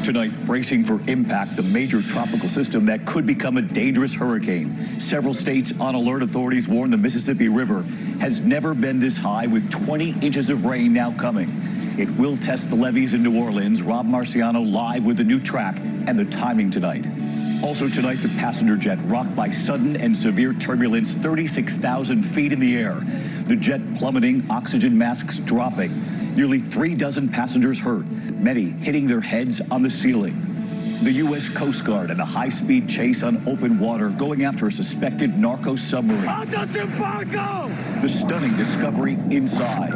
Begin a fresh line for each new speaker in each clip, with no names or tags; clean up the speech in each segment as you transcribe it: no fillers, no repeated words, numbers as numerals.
Tonight, bracing for impact, the major tropical system that could become a dangerous hurricane. Several states on alert. Authorities warn the Mississippi River has never been this high, with 20 inches of rain now coming. It will test the levees in New Orleans. Rob Marciano live with the new track and the timing tonight. Also tonight, the passenger jet rocked by sudden and severe turbulence, 36,000 feet in the air. The jet plummeting, oxygen masks dropping. Nearly 36 passengers hurt, many hitting their heads on the ceiling. The U.S. Coast Guard in a high-speed chase on open water, going after a suspected narco submarine. The stunning discovery inside.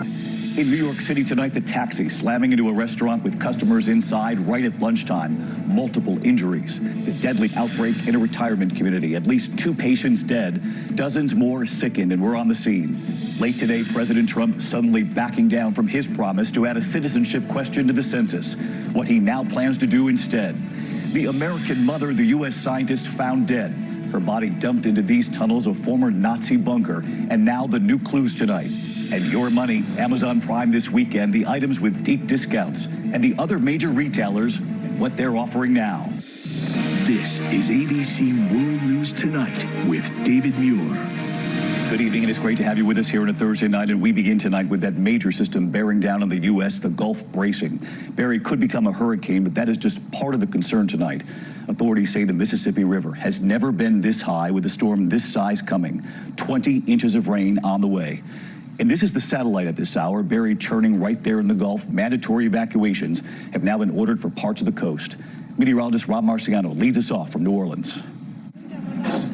In New York City tonight, the taxi slamming into a restaurant with customers inside right at lunchtime. Multiple injuries. The deadly outbreak in a retirement community. At least 2 patients dead. Dozens more sickened, and we're on the scene. Late today, President Trump suddenly backing down from his promise to add a citizenship question to the census. What he now plans to do instead. The American mother, the U.S. scientist found dead. Her body dumped into these tunnels, a former Nazi bunker. And now the new clues tonight. And your money, Amazon Prime this weekend, the items with deep discounts, and the other major retailers and what they're offering now.
This is ABC World News Tonight with David Muir.
Good evening, and it's great to have you with us here on a Thursday night. And we begin tonight with that major system bearing down on the U.S., the Gulf bracing. Barry could become a hurricane, but that is just part of the concern tonight. Authorities say the Mississippi River has never been this high, with a storm this size coming. 20 inches of rain on the way. And this is the satellite at this hour, Barry churning right there in the Gulf. Mandatory evacuations have now been ordered for parts of the coast. Meteorologist Rob Marciano leads us off from New Orleans.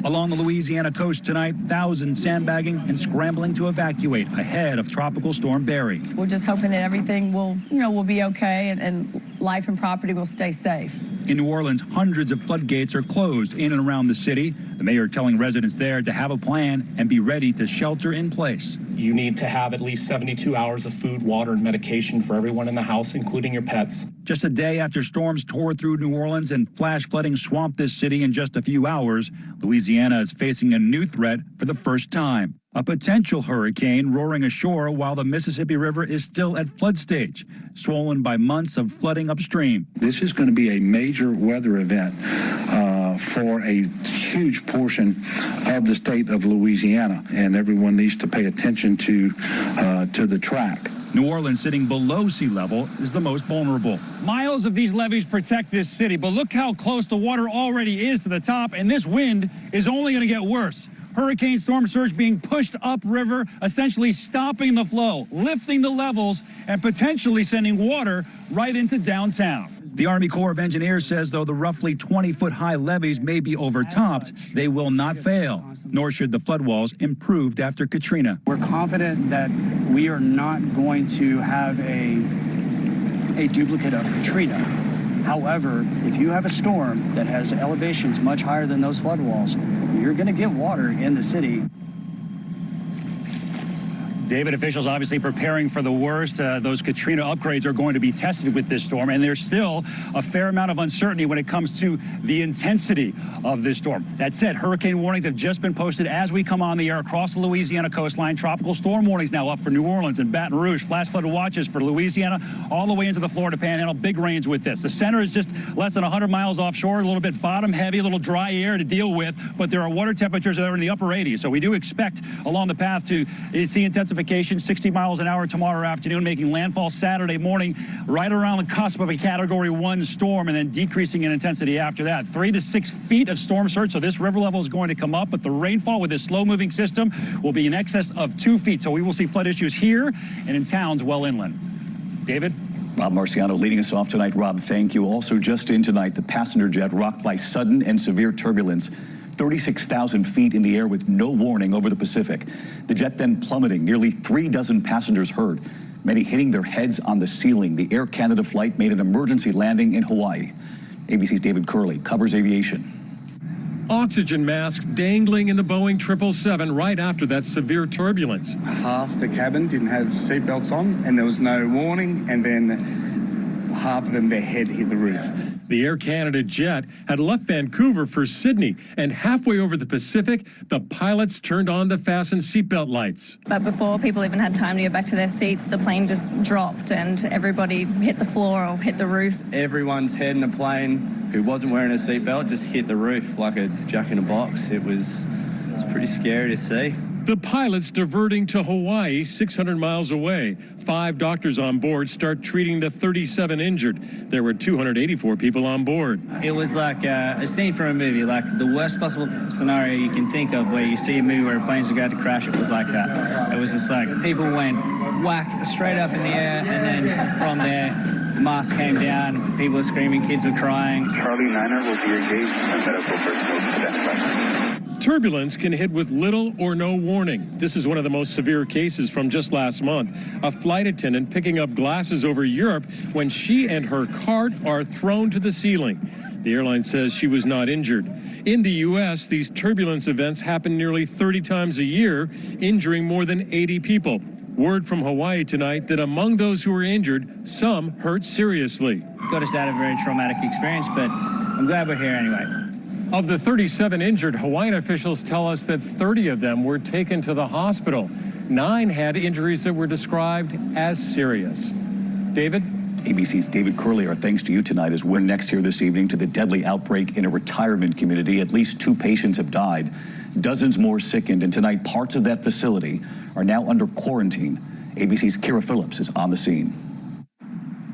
Along the Louisiana coast tonight, thousands sandbagging and scrambling to evacuate ahead of Tropical Storm Barry.
We're just hoping that everything will be okay and life and property will stay safe.
In New Orleans, hundreds of floodgates are closed in and around the city. The mayor telling residents there to have a plan and be ready to shelter in place.
You need to have at least 72 hours of food, water, and medication for everyone in the house, including your pets.
Just a day after storms tore through New Orleans and flash flooding swamped this city in just a few hours, Louisiana is facing a new threat for the first time. A potential hurricane roaring ashore while the Mississippi River is still at flood stage, swollen by months of flooding upstream.
This is going to be a major weather event for a huge portion of the state of Louisiana, and everyone needs to pay attention to the track.
New Orleans, sitting below sea level, is the most vulnerable.
Miles of these levees protect this city, but look how close the water already is to the top, and this wind is only going to get worse. Hurricane storm surge being pushed upriver, essentially stopping the flow, lifting the levels, and potentially sending water right into downtown.
The Army Corps of Engineers says, though the roughly 20-foot-high levees may be overtopped, they will not fail, nor should the flood walls improved after Katrina.
We're confident that we are not going to have a duplicate of Katrina. However, if you have a storm that has elevations much higher than those flood walls, you're going to get water in the city.
David, officials obviously preparing for the worst. Those Katrina upgrades are going to be tested with this storm, and there's still a fair amount of uncertainty when it comes to the intensity of this storm. That said, hurricane warnings have just been posted as we come on the air across the Louisiana coastline. Tropical storm warnings now up for New Orleans and Baton Rouge. Flash flood watches for Louisiana all the way into the Florida Panhandle. Big rains with this. The center is just less than 100 miles offshore, a little bit bottom heavy, a little dry air to deal with, but there are water temperatures that are in the upper 80s. So we do expect along the path to see intensification. 60 miles an hour tomorrow afternoon, making landfall Saturday morning, right around the cusp of a Category 1 storm, and then decreasing in intensity after that. 3 to 6 feet of storm surge, so this river level is going to come up, but the rainfall with this slow-moving system will be in excess of 2 feet. So we will see flood issues here and in towns well inland. David?
Rob Marciano leading us off tonight. Rob, thank you. Also just in tonight, the passenger jet rocked by sudden and severe turbulence. 36,000 feet in the air with no warning over the Pacific. The jet then plummeting, nearly 36 passengers hurt, many hitting their heads on the ceiling. The Air Canada flight made an emergency landing in Hawaii. ABC's David Curley covers aviation.
Oxygen mask dangling in the Boeing 777 right after that severe turbulence.
Half the cabin didn't have seatbelts on, and there was no warning, and then half of them, their head hit the roof.
The Air Canada jet had left Vancouver for Sydney, and halfway over the Pacific, the pilots turned on the fasten seatbelt lights.
But before people even had time to get back to their seats, the plane just dropped and everybody hit the floor or hit the roof.
Everyone's head in the plane who wasn't wearing a seatbelt just hit the roof like a jack in a box. It's pretty scary to see.
The pilots diverting to Hawaii, 600 miles away. 5 doctors on board start treating the 37 injured. There were 284 people on board.
It was like a scene from a movie, like the worst possible scenario you can think of, where you see a movie where planes are going to crash. It was like that. It was just like people went whack straight up in the air, and then from there, the mask came down, people were screaming, kids were crying.
Charlie 9er will be engaged in medical personnel.
Turbulence can hit with little or no warning. This is one of the most severe cases from just last month. A flight attendant picking up glasses over Europe when she and her cart are thrown to the ceiling. The airline says she was not injured. In the U.S., these turbulence events happen nearly 30 times a year, injuring more than 80 people. Word from Hawaii tonight that among those who were injured, some hurt seriously.
Got us out of a very traumatic experience, but I'm glad we're here anyway.
Of the 37 injured, Hawaiian officials tell us that 30 of them were taken to the hospital. 9 had injuries that were described as serious. David?
ABC's David Curley, our thanks to you tonight as we're next here this evening to the deadly outbreak in a retirement community. At least 2 patients have died, dozens more sickened, and tonight parts of that facility are now under quarantine. ABC's Kira Phillips is on the scene.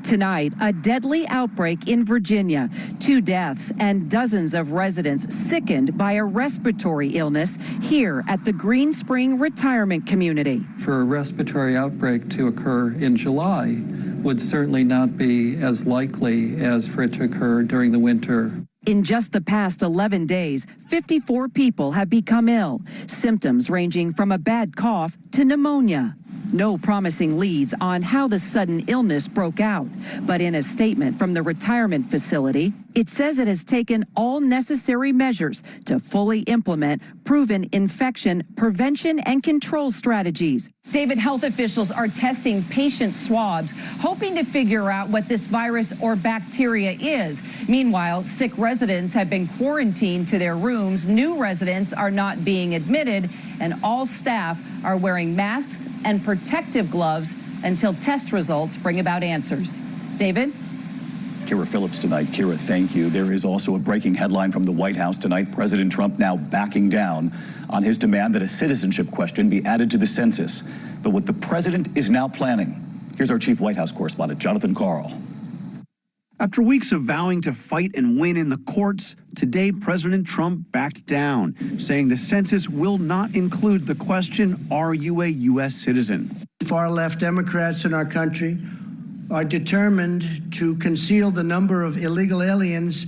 Tonight, a deadly outbreak in Virginia. 2 deaths and dozens of residents sickened by a respiratory illness here at the Green Spring Retirement Community.
For a respiratory outbreak to occur in July would certainly not be as likely as for it to occur during the winter.
In just the past 11 days, 54 people have become ill, symptoms ranging from a bad cough to pneumonia. No promising leads on how the sudden illness broke out, but in a statement from the retirement facility, it says it has taken all necessary measures to fully implement proven infection prevention and control strategies.
David, health officials are testing patient swabs, hoping to figure out what this virus or bacteria is. Meanwhile, sick residents have been quarantined to their rooms. New residents are not being admitted, and all staff are wearing masks and protective gloves until test results bring about answers. David?
Kira Phillips tonight. Kira, thank you. There is also a breaking headline from the White House tonight. President Trump now backing down on his demand that a citizenship question be added to the census. But what the president is now planning. Here's our chief White House correspondent, Jonathan Karl.
After weeks of vowing to fight and win in the courts, today President Trump backed down, saying the census will not include the question, are you a U.S. citizen?
Far-left Democrats in our country are determined to conceal the number of illegal aliens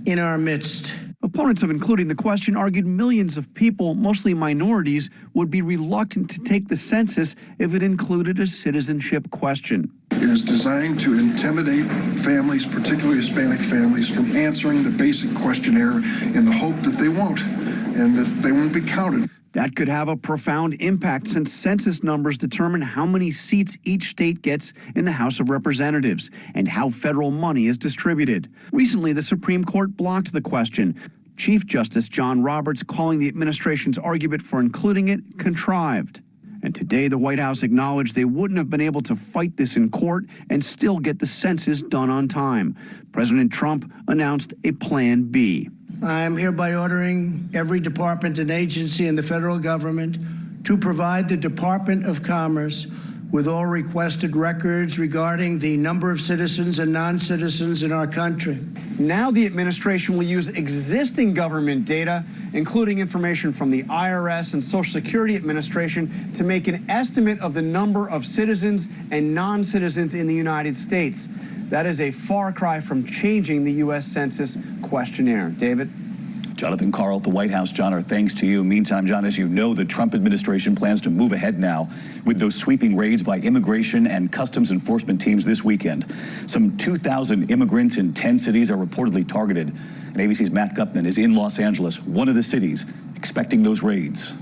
in our midst.
Opponents of including the question argued millions of people, mostly minorities, would be reluctant to take the census if it included a citizenship question.
It is designed to intimidate families, particularly Hispanic families, from answering the basic questionnaire in the hope that they won't, and that they won't be counted.
That could have a profound impact since census numbers determine how many seats each state gets in the House of Representatives and how federal money is distributed. Recently, the Supreme Court blocked the question. Chief Justice John Roberts calling the administration's argument for including it contrived. And today, the White House acknowledged they wouldn't have been able to fight this in court and still get the census done on time. President Trump announced a Plan B.
I am hereby ordering every department and agency in the federal government to provide the Department of Commerce with all requested records regarding the number of citizens and non-citizens in our country.
Now the administration will use existing government data, including information from the IRS and Social Security Administration, to make an estimate of the number of citizens and non-citizens in the United States. That is a far cry from changing the U.S. Census questionnaire. David?
Jonathan Karl at the White House. John, our thanks to you. Meantime, John, as you know, the Trump administration plans to move ahead now with those sweeping raids by immigration and customs enforcement teams this weekend. Some 2,000 immigrants in 10 cities are reportedly targeted. And ABC's Matt Gupman is in Los Angeles, one of the cities, expecting those raids.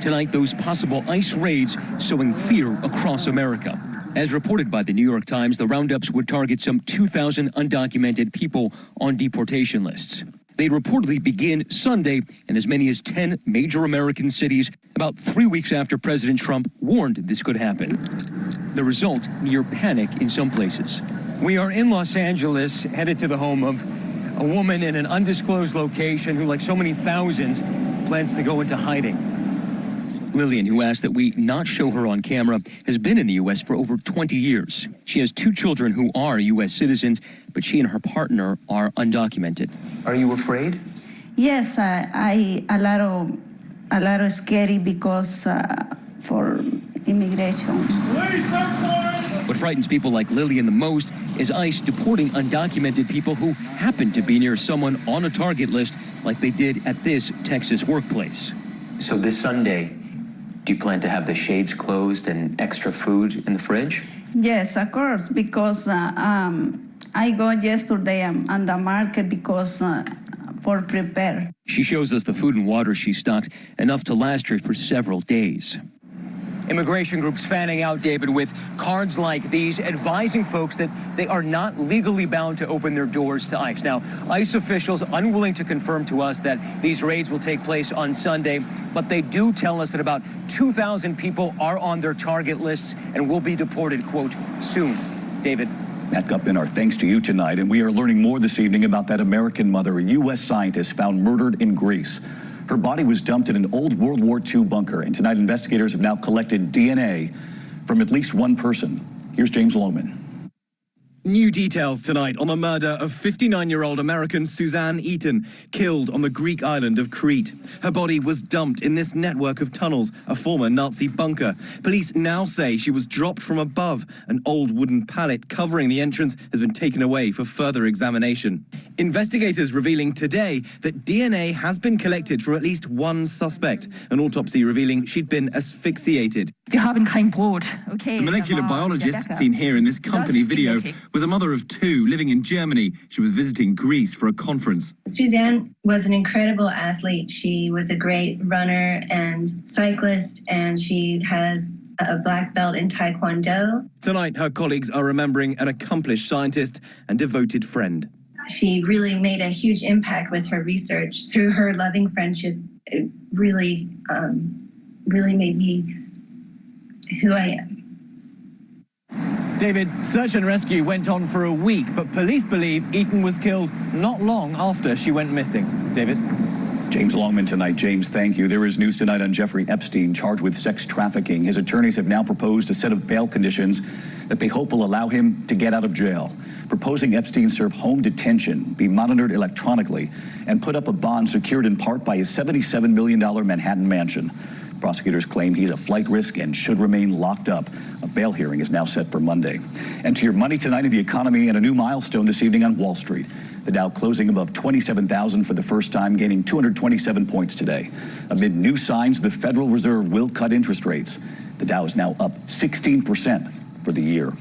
Tonight, those possible ICE raids sowing fear across America. As reported by the New York Times, the roundups would target some 2,000 undocumented people on deportation lists. They'd reportedly begin Sunday in as many as 10 major American cities, about 3 weeks after President Trump warned this could happen. The result, near panic in some places.
We are in Los Angeles, headed to the home of a woman in an undisclosed location who, like so many thousands, plans to go into hiding.
Lillian, who asked that we not show her on camera, has been in the U.S. for over 20 years. She has 2 children who are U.S. citizens, but she and her partner are undocumented.
Are you afraid?
Yes, I a lot of scary because for immigration.
What frightens people like Lillian the most is ICE deporting undocumented people who happen to be near someone on a target list, like they did at this Texas workplace.
So this Sunday, do you plan to have the shades closed and extra food in the fridge?
Yes, of course, because I go yesterday on the market because for prepare.
She shows us the food and water she stocked, enough to last her for several days.
Immigration groups fanning out, David, with cards like these advising folks that they are not legally bound to open their doors to ICE. Now, ICE officials unwilling to confirm to us that these raids will take place on Sunday, but they do tell us that about 2,000 people are on their target lists and will be deported, quote, soon. David.
Matt Gupman, our thanks to you tonight, and we are learning more this evening about that American mother, a U.S. scientist found murdered in Greece. Her body was dumped in an old World War II bunker, and tonight investigators have now collected DNA from at least one person. Here's James Longman.
New details tonight on the murder of 59-year-old American Suzanne Eaton, killed on the Greek island of Crete. Her body was dumped in this network of tunnels, a former Nazi bunker. Police now say she was dropped from above. An old wooden pallet covering the entrance has been taken away for further examination. Investigators revealing today that DNA has been collected from at least one suspect. An autopsy revealing she'd been asphyxiated.
Wir haben kein Brot. Okay.
The molecular biologist seen here in this company video was a mother of 2 living in Germany. She was visiting Greece for a conference.
Suzanne was an incredible athlete. She was a great runner and cyclist, and she has a black belt in Taekwondo.
Tonight, her colleagues are remembering an accomplished scientist and devoted friend.
She really made a huge impact with her research. Through her loving friendship, it really made me who I am.
David, search and rescue went on for a week, but police believe Eaton was killed not long after she went missing. David?
James Longman tonight. James, thank you. There is news tonight on Jeffrey Epstein, charged with sex trafficking. His attorneys have now proposed a set of bail conditions that they hope will allow him to get out of jail, proposing Epstein serve home detention, be monitored electronically, and put up a bond secured in part by his $77 million Manhattan mansion. Prosecutors claim he's a flight risk and should remain locked up. A bail hearing is now set for Monday. And to your money tonight in the economy, and a new milestone this evening on Wall Street. The Dow closing above 27,000 for the first time, gaining 227 points today. Amid new signs the Federal Reserve will cut interest rates. The Dow is now up 16% for the year.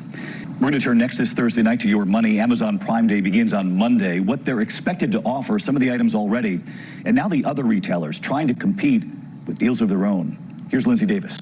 We're going to turn next this Thursday night to your money. Amazon Prime Day begins on Monday. What they're expected to offer, some of the items already, and now the other retailers trying to compete with deals of their own. Here's Lindsay Davis.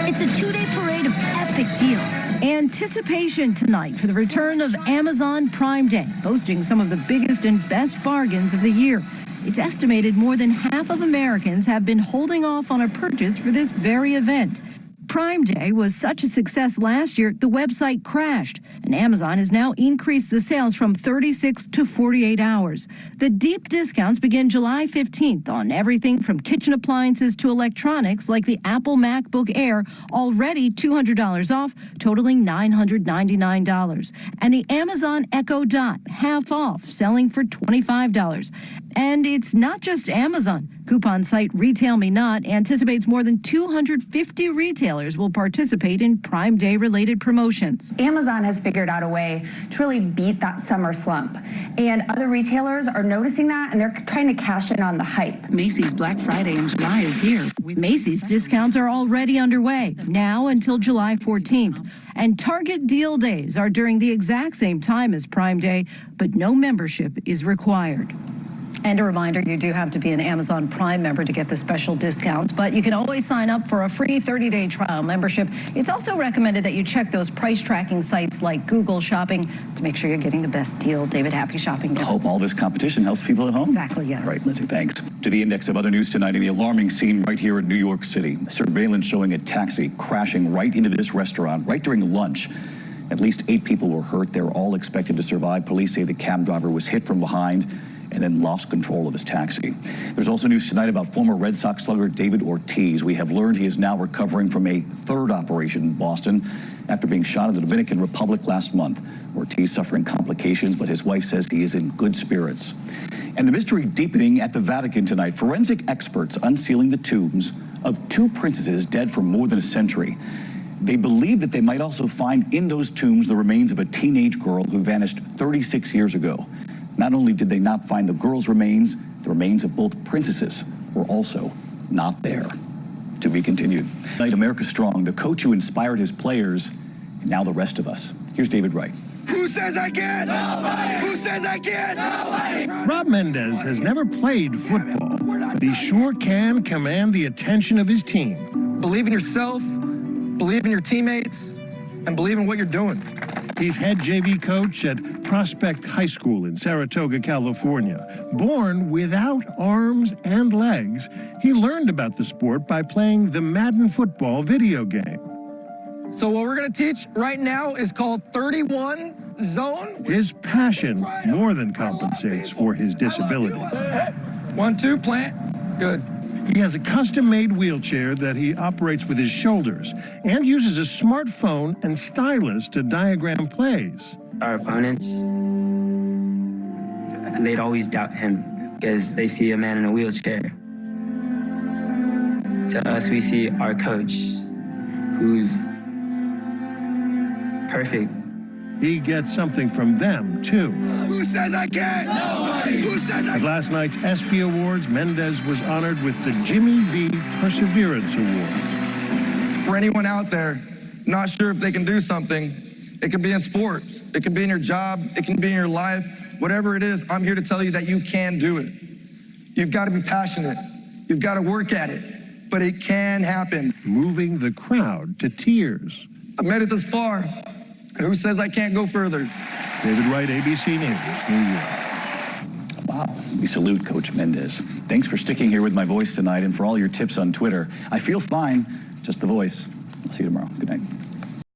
It's a 2-day parade of epic deals. Anticipation tonight for the return of Amazon Prime Day, boasting some of the biggest and best bargains of the year. It's estimated more than half of Americans have been holding off on a purchase for this very event. Prime Day was such a success last year, the website crashed, and Amazon has now increased the sales from 36 to 48 hours. The deep discounts begin July 15th on everything from kitchen appliances to electronics like the Apple MacBook Air, already $200 off, totaling $999. And the Amazon Echo Dot, half off, selling for $25. And it's not just Amazon. Coupon site Retail Me Not anticipates more than 250 retailers will participate in Prime Day related promotions.
Amazon has figured out a way to really beat that summer slump. And other retailers are noticing that, and they're trying to cash in on the hype.
Macy's Black Friday in July is here. Macy's discounts are already underway, now until July 14th. And Target Deal Days are during the exact same time as Prime Day, but no membership is required. And a reminder, you do have to be an Amazon Prime member to get the special discounts, but you can always sign up for a free 30-day trial membership. It's also recommended that you check those price tracking sites like Google Shopping to make sure you're getting the best deal. David, happy shopping.
I hope all this competition helps people at home.
Exactly, yes.
All right, Lindsay, thanks. To the index of other news tonight, in the alarming scene right here in New York City. Surveillance showing a taxi crashing right into this restaurant right during lunch. At least 8 people were hurt. They're all expected to survive. Police say the cab driver was hit from behind and then lost control of his taxi. There's also news tonight about former Red Sox slugger David Ortiz. We have learned he is now recovering from a third operation in Boston after being shot in the Dominican Republic last month. Ortiz suffering complications, but his wife says he is in good spirits. And the mystery deepening at the Vatican tonight. Forensic experts unsealing the tombs of 2 princesses dead for more than a century. They believe that they might also find in those tombs the remains of a teenage girl who vanished 36 years ago. Not only did they not find the girl's remains, the remains of both princesses were also not there. To be continued. Tonight, America Strong, the coach who inspired his players, and now the rest of us. Here's David Wright.
Who says I can't? Nobody! Who says I can't? Nobody!
Rob Mendez has never played football, but he sure can command the attention of his team.
Believe in yourself, believe in your teammates, and believe in what you're doing.
He's head JV coach at Prospect High School in Saratoga, California. Born without arms and legs, he learned about the sport by playing the Madden football video game.
So what we're going to teach right now is called 31 zone.
His passion more than compensates for his disability.
1, 2, plant. Good.
He has a custom-made wheelchair that he operates with his shoulders and uses a smartphone and stylus to diagram plays.
Our opponents, they'd always doubt him because they see a man in a wheelchair. To us, we see our coach, who's perfect.
He gets something from them, too.
Who says I can't? Nobody! Who says I
At last night's ESPY Awards, Mendez was honored with the Jimmy V Perseverance Award.
For anyone out there not sure if they can do something, it could be in sports, it could be in your job, it can be in your life, whatever it is, I'm here to tell you that you can do it. You've got to be passionate. You've got to work at it, but it can happen.
Moving the crowd to tears.
I've made it this far. Who says I can't go further?
David Wright, ABC News, New York.
Wow. We salute Coach Mendez. Thanks for sticking here with my voice tonight and for all your tips on Twitter. I feel fine, just the voice. I'll see you tomorrow. Good night.